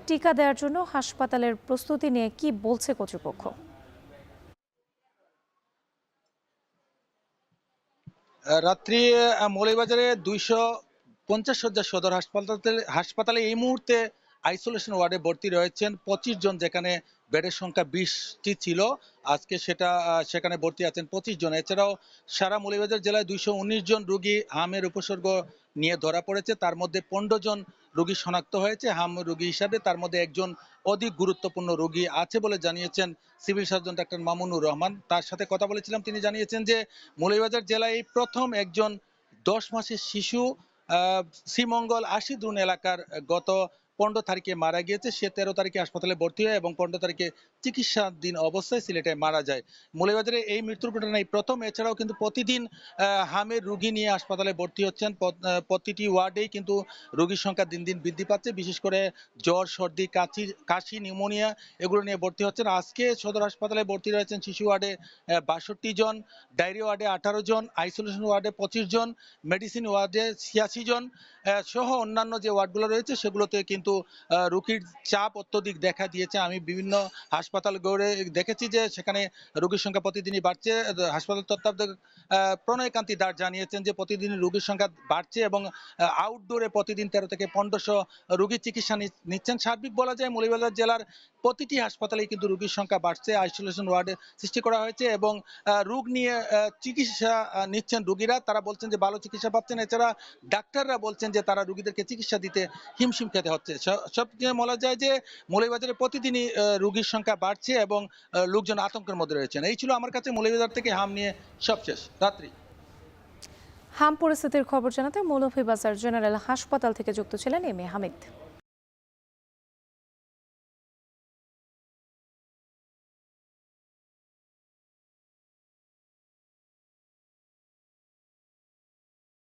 টিকা দেওয়ার জন্য হাসপাতালের প্রস্তুতি নিয়ে কি বলছে কর্তৃপক্ষ? রাত্রি মৌলভীবাজারে 250 শয্যার সদর হাসপাতালে এই মুহূর্তে আইসোলেশন ওয়ার্ডে ভর্তি রয়েছেন 25 জন, যেখানে বেডের সংখ্যা 20টি ছিল। আজকে সেখানে ভর্তি আছেন 25 জন। এছাড়াও সারা মৌলভীবাজার জেলায় 219 জন রোগী হামের উপসর্গ নিয়ে ধরা পড়েছে। তার মধ্যে 15 জন রোগী শনাক্ত হয়েছে হাম রোগী হিসাবে। তার মধ্যে একজন অধিক গুরুত্বপূর্ণ রোগী আছে বলে জানিয়েছেন civil surgeon doctor Mamunur Rahman. তার সাথে কথা বলেছিলাম, তিনি জানিয়েছেন যে মৌলভীবাজার জেলায় এই প্রথম একজন 10 মাসের শিশু শ্রীমঙ্গল আশিদ্রুন এলাকার গত 15 তারিখে মারা গিয়েছে। সে 13 তারিখে হাসপাতালে ভর্তি হয় এবং 15 তারিখে চিকিৎসাধীন অবস্থায় সিলেটে মারা যায়। মৌলভীবাজারে এই মৃত্যুর ঘটনাই প্রথম। এছাড়াও কিন্তু প্রতিদিন হামের রোগী নিয়ে হাসপাতালে ভর্তি হচ্ছেন। প্রতিটি ওয়ার্ডেই কিন্তু রোগীর সংখ্যা দিন দিন বৃদ্ধি পাচ্ছে। বিশেষ করে জ্বর, সর্দি, কাশি, নিউমোনিয়া এগুলো নিয়ে ভর্তি হচ্ছেন। আজকে সদর হাসপাতালে ভর্তি রয়েছেন শিশু ওয়ার্ডে 62 জন, ডায়রিয়া ওয়ার্ডে 18 জন, আইসোলেশন ওয়ার্ডে 25 জন, মেডিসিন ওয়ার্ডে 86 জন সহ অন্যান্য যে ওয়ার্ডগুলো রয়েছে সেগুলোতে কিন্তু রোগীর চাপ অত্যধিক দেখা দিয়েছে। আমি বিভিন্ন হাসপাতাল গড়ে দেখেছি যে সেখানে রোগীর সংখ্যা প্রতিদিনই বাড়ছে। হাসপাতাল তত্ত্বাবধায়ক প্রণয়কান্তি দাস জানিয়েছেন যে প্রতিদিন রোগীর সংখ্যা বাড়ছে এবং আউটডোরে প্রতিদিন 13 থেকে 1500 রোগীর চিকিৎসা নিচ্ছেন। সার্বিক বলা যায় মৌলভীবাজার জেলার প্রতিটি হাসপাতালেই কিন্তু রোগীর সংখ্যা বাড়ছে। আইসোলেশন ওয়ার্ডে সৃষ্টি করা হয়েছে এবং রোগ নিয়ে চিকিৎসা নিচ্ছেন রোগীরা। তারা বলছেন যে ভালো চিকিৎসা পাচ্ছেন। এছাড়া ডাক্তাররা বলছেন যে তারা রোগীদেরকে চিকিৎসা দিতে হিমশিম খেতে হচ্ছে। সব নিয়ে বলা যায় যে মৌলভীবাজারে প্রতিদিনই রোগীর সংখ্যা বাড়ছে এবং লোকজন আতঙ্কের মধ্যে রয়েছেন। এই ছিল আমার কাছে মৌলভীবাজার থেকে হাম নিয়ে সবশেষ। রাত্রি হাম পরিস্থিতির খবর জানাতে মৌলভীবাজার জেনারেল হাসপাতাল থেকে যুক্ত ছিলেন এম এ হামিদ।